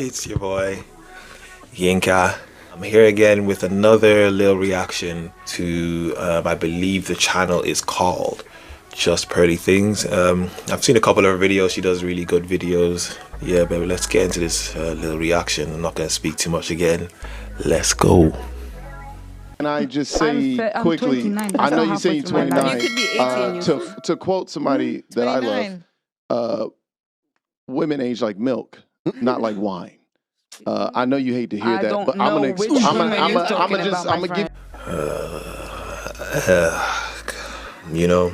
It's your boy, Yinka. I'm here again with another little reaction to, I believe the channel is called Just Pretty Things. I've seen a couple of her videos. She does really good videos. Yeah, baby, let's get into this little reaction. I'm not going to speak too much again. Let's go. Can I just say quickly, 29. I know you say you're halfway through my life. 29. You could be 18 years old. To quote somebody that I 29. love, women age like milk, not like wine. I know you hate to hear I that, don't but I'm know gonna, which I'm women you're gonna talking just, about, I'm my gonna give. You know,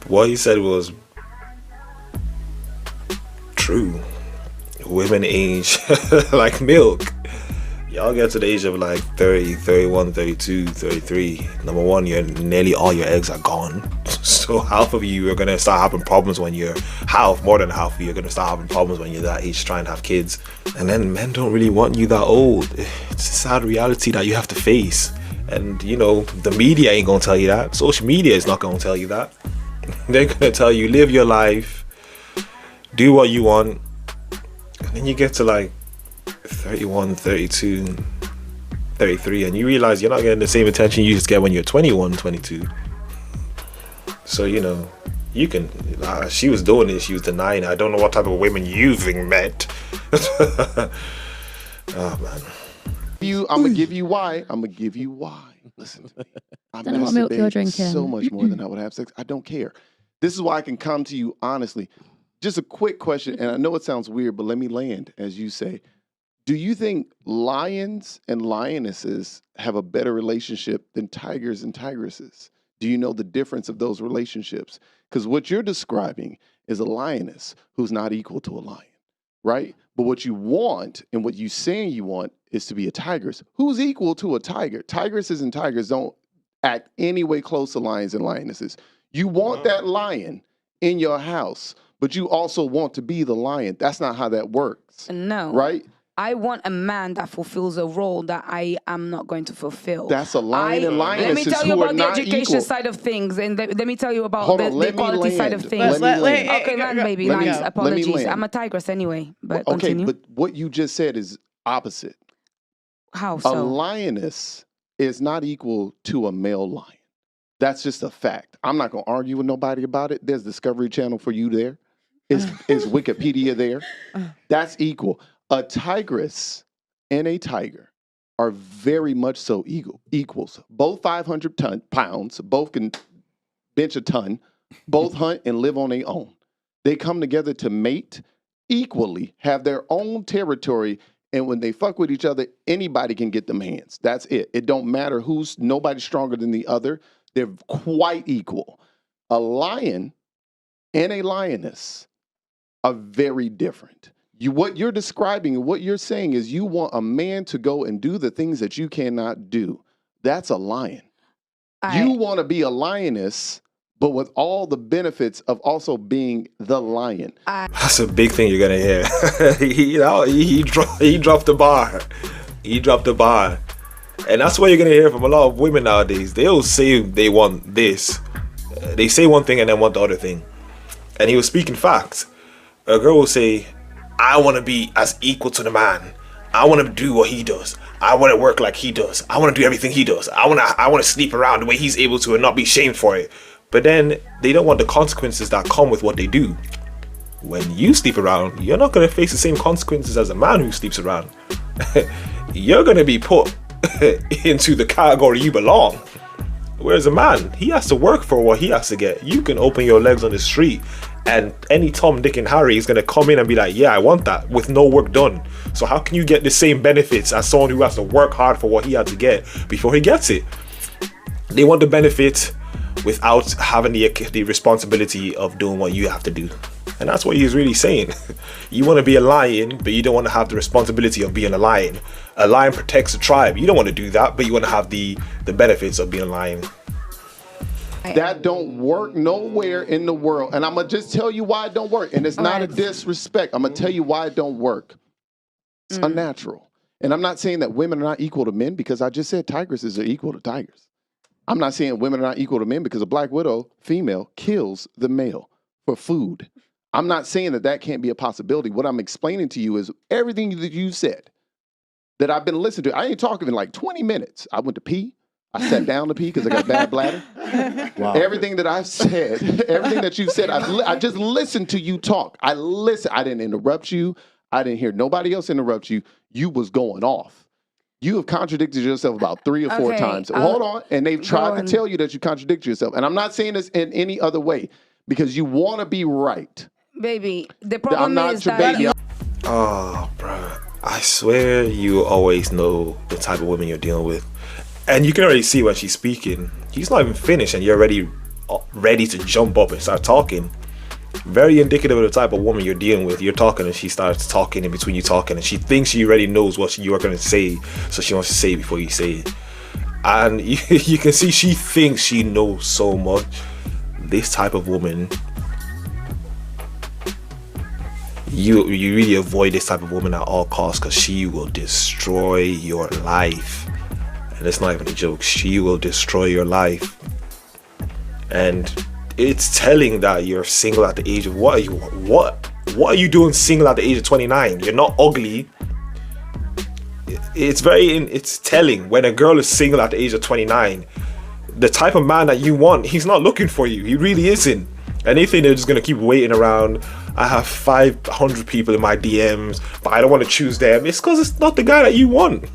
what he said was true. Women age like milk. Y'all get to the age of like 30, 31, 32, 33. Number one, nearly all your eggs are gone. So half of you are gonna start having problems when you're more than half of you are gonna start having problems when you're that age trying to have kids. And then men don't really want you that old. It's a sad reality that you have to face. And you know, the media ain't gonna tell you that. Social media is not gonna tell you that. They're gonna tell you live your life, do what you want, and then you get to like 31, 32, 33, and you realize you're not getting the same attention you just get when you're 21, 22. So, you know, you can, she was doing it, she was denying it. I don't know what type of women you've met. Oh, man. I'm gonna give you why. I'm gonna give you why. Listen to me. I Don't know what milk you're masturbate drinking. so much more than I would have sex. I don't care. This is why I can come to you honestly. Just a quick question, and I know it sounds weird, but let me land, as you say. Do you think lions and lionesses have a better relationship than tigers and tigresses? Do you know the difference of those relationships? Because what you're describing is a lioness who's not equal to a lion, right? But what you want and what you're saying you want is to be a tigress who's equal to a tiger. Tigresses and tigers don't act any way close to lions and lionesses. You want that lion in your house, but you also want to be the lion. That's not how that works. No. Right? I want a man that fulfills a role that I am not going to fulfill. That's a lion and Let me lionesses tell you who are about the not education equal. side of things, and let me tell you about Hold the on, let me equality side of land. things. Let me land. Okay, land, baby, Let me- lines. let me Apologies. land. I'm a tigress anyway, but Okay, continue. but what you just said is opposite. How A so? lioness is not equal to a male lion. That's just a fact. I'm not going to argue with nobody about it. There's Discovery Channel for you there. Is Wikipedia there? That's equal. A tigress and a tiger are very much so equals. Both 500 pounds, both can bench a ton, both hunt and live on their own. They come together to mate equally, have their own territory, and when they fuck with each other, anybody can get them hands. That's it. It don't matter nobody's stronger than the other. They're quite equal. A lion and a lioness are very different. What you're describing and what you're saying is you want a man to go and do the things that you cannot do. That's a lion. You want to be a lioness, but with all the benefits of also being the lion. That's a big thing you're gonna hear. he dropped the bar. He dropped the bar. And that's what you're gonna hear from a lot of women nowadays. They'll say they want this. They say one thing and then want the other thing. And he was speaking facts. A girl will say, I want to be as equal to the man. I want to do what he does. I want to work like he does. I want to do everything he does. I want to sleep around the way he's able to and not be shamed for it. But then they don't want the consequences that come with what they do. When you sleep around, you're not going to face the same consequences as a man who sleeps around. You're going to be put into the category you belong. Whereas a man, he has to work for what he has to get. You can open your legs on the street and any Tom, Dick and Harry is going to come in and be like, yeah, I want that, with no work done. So how can you get the same benefits as someone who has to work hard for what he had to get before he gets it? They want the benefit without having the responsibility of doing what you have to do. And that's what he's really saying. You want to be a lion, but you don't want to have the responsibility of being a lion. A lion protects the tribe. You don't want to do that, but you want to have the benefits of being a lion. That don't work nowhere in the world. And I'm going to just tell you why it don't work. And it's not a disrespect. I'm going to tell you why it don't work. It's unnatural. And I'm not saying that women are not equal to men, because I just said tigresses are equal to tigers. I'm not saying women are not equal to men because a black widow, female, kills the male for food. I'm not saying that that can't be a possibility. What I'm explaining to you is everything that you said that I've been listening to. I ain't talking in like 20 minutes. I went to pee. I sat down to pee because I got bad bladder. Wow. Everything that I've said, everything that you said, I just listened to you talk. I listened. I didn't interrupt you. I didn't hear nobody else interrupt you. You was going off. You have contradicted yourself about 3 or 4 times. Hold on. And they've tried to tell you that you contradict yourself. And I'm not saying this in any other way because you want to be right. Baby, the problem I'm not is your that baby. Oh, bro. I swear you always know the type of women you're dealing with. And you can already see when she's speaking. He's not even finished and you're already ready to jump up and start talking. Very indicative of the type of woman you're dealing with. You're talking and she starts talking in between you talking and she thinks she already knows what you are going to say, so she wants to say it before you say it. And you can see she thinks she knows so much. This type of woman, you really avoid this type of woman at all costs because she will destroy your life. And it's not even a joke. She will destroy your life. And it's telling that you're single at the age of what are you doing single at the age of 29? You're not ugly. It's telling when a girl is single at the age of 29, the type of man that you want, he's not looking for you. He really isn't. And they think they're just gonna keep waiting around. I have 500 people in my DMs, but I don't want to choose them. It's because it's not the guy that you want.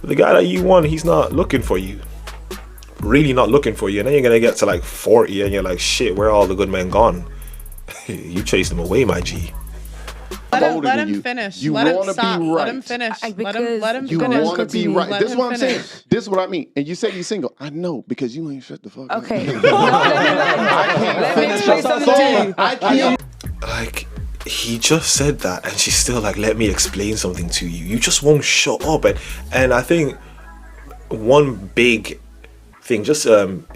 The guy that you want, he's not looking for you. Really not looking for you. And then you're gonna get to like 40 and you're like, shit, where are all the good men gone? You chased them away, my G. Let him finish. You Let him wanna stop. be Let right. him finish. Because Let him You finish. want to be right. Let This is him what I'm saying. finish. This is what I mean. And you say you're single. I know because you ain't shut the fuck up. Okay. I Let me explain something to you. I can't. Like, he just said that and she's still like, let me explain something to you. You just won't shut up. And I think one big thing, just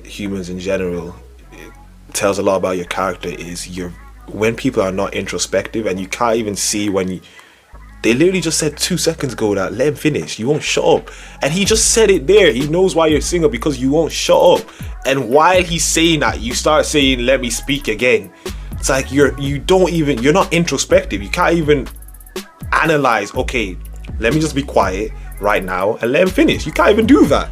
humans in general, it tells a lot about your character is when people are not introspective and you can't even see when they literally just said 2 seconds ago that let him finish, you won't shut up. And he just said it there. He knows why you're single because you won't shut up. And while he's saying that, you start saying let me speak again. It's like you're not introspective. You can't even analyze, okay, let me just be quiet right now and let him finish. You can't even do that.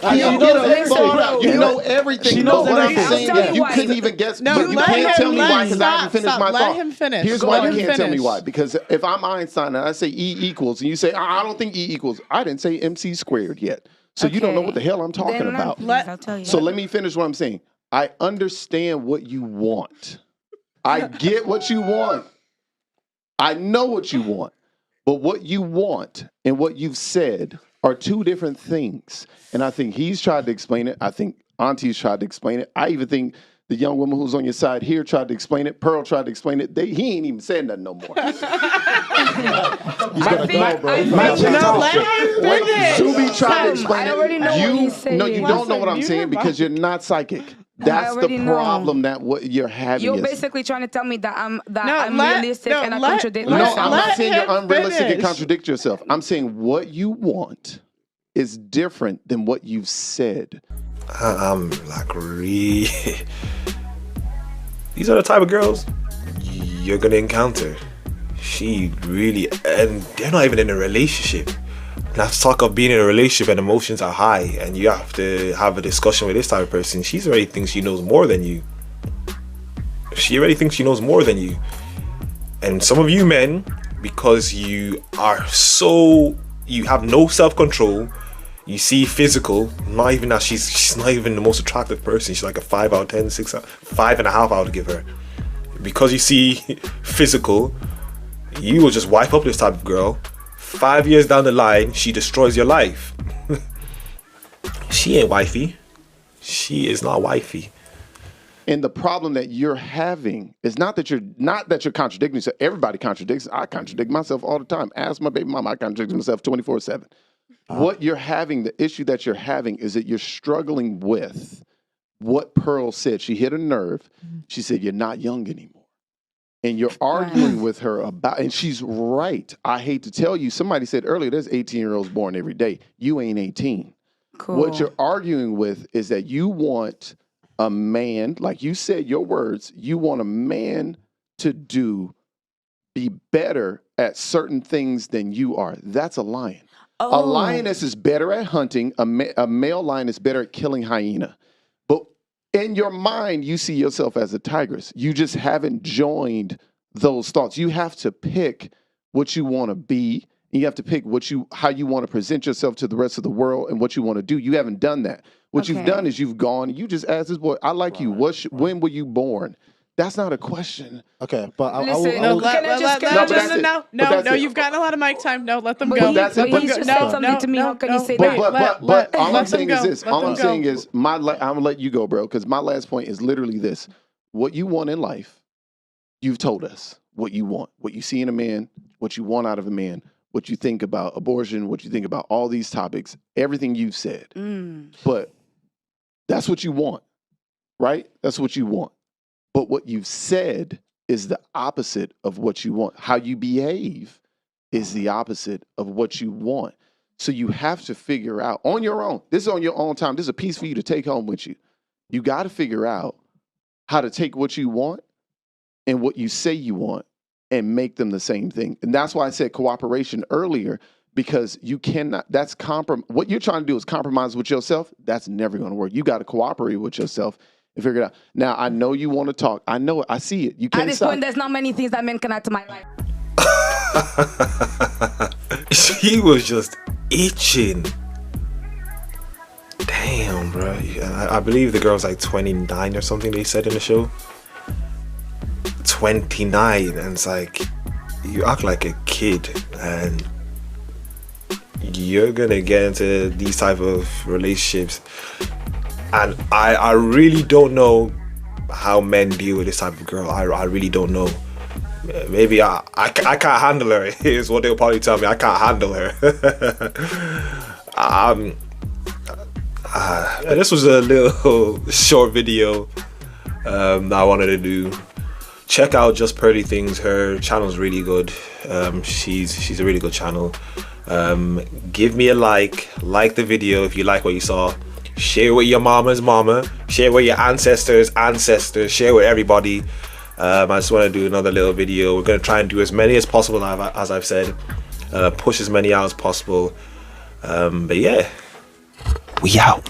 You know everything. She knows what I'm everything. saying. I'll tell you You why. couldn't even guess. No, but you let can't him- tell me let why him- because I haven't finished stop. my Let thought. him finish. Here's Let why you him can't tell me finish. why. Because if I'm Einstein and I say E equals and you say I don't think E equals, I didn't say MC squared yet. So you don't know what the hell I'm talking Then about. please, I'll tell you. So let me finish what I'm saying. I understand what you want. I get what you want. I know what you want. But what you want and what you've said are 2 different things. And I think he's tried to explain it. I think Auntie's tried to explain it. I even think the young woman who's on your side here tried to explain it. Pearl tried to explain it. He ain't even said nothing no more. He's gotta go, bro. No, let him finish. Subi tried to explain I already know what he's saying. No, you don't know what I'm Listen, saying you because you're not psychic. That's the already know. problem that what you're having You're is. basically trying to tell me that I'm let- realistic no, and I let- contradict No, myself. I'm not Let saying you're him unrealistic and finish. contradict yourself. I'm saying what you want is different than what you've said. I'm like, really? These are the type of girls you're gonna encounter. She really, and they're not even in a relationship. Let's talk of being in a relationship and emotions are high and you have to have a discussion with this type of person. She already thinks she knows more than you. She already thinks she knows more than you. And some of you men, because you have no self-control, you see physical, not even that she's not even the most attractive person. She's like a 5 out of 10, 6 out, 5.5 I would give her. Because you see physical, you will just wipe up this type of girl. 5 years down the line, she destroys your life. She ain't wifey. She is not wifey. And the problem that you're having is not that you're contradicting yourself. Everybody contradicts. I contradict myself all the time. Ask my baby mama, I contradict myself 24/7. What you're having, the issue that you're having is that you're struggling with what Pearl said. She hit a nerve. She said, you're not young anymore. And you're arguing with her about, and she's right. I hate to tell you, somebody said earlier, there's 18-year-olds born every day. You ain't 18. Cool. What you're arguing with is that you want a man, like you said, your words, you want a man to be better at certain things than you are. That's a lion. A lioness is better at hunting. A male lion is better at killing hyena. But in your mind, you see yourself as a tigress. You just haven't joined those thoughts. You have to pick what you want to be. And you have to pick how you want to present yourself to the rest of the world and what you want to do. You haven't done that. What you've done is you've gone, you just asked this boy, I like you. When were you born? That's not a question. Okay, but Listen, No, it. you've gotten a lot of mic time. No, let them But go. he, that's it. but he just said something to me. How can you say that? But all I'm let them saying is go. this. Let All them I'm go. saying is I'm gonna let you go, bro, because my last point is literally this. What you want in life, you've told us what you want, what you see in a man, what you want out of a man, what you think about abortion, what you think about all these topics, everything you've said. But that's what you want, right? That's what you want. But what you've said is the opposite of what you want. How you behave is the opposite of what you want. So you have to figure out on your own. This is on your own time. This is a piece for you to take home with you. You got to figure out how to take what you want and what you say you want and make them the same thing. And that's why I said cooperation earlier, because you cannot, what you're trying to do is compromise with yourself. That's never going to work. You got to cooperate with yourself and figure it out. Now, I know you want to talk. I know it. I see it. You can't At this stop. point, there's not many things that men can add to my life. She was just itching. Damn, bro. I believe the girl's like 29 or something, they said in the show. 29, and it's like, you act like a kid, and you're gonna get into these type of relationships. And I really don't know how men deal with this type of girl. I really don't know. Maybe I can't handle her, is what they'll probably tell me. I can't handle her. This was a little short video that I wanted to do. Check out Just Purdy Things. Her channel's really good. She's a really good channel. Give me a like the video if you like what you saw. Share with your mama's mama. Share with your ancestors' ancestors. Share with everybody. I just want to do another little video. We're going to try and do as many as possible, as I've said. Push as many out as possible. But yeah, we out.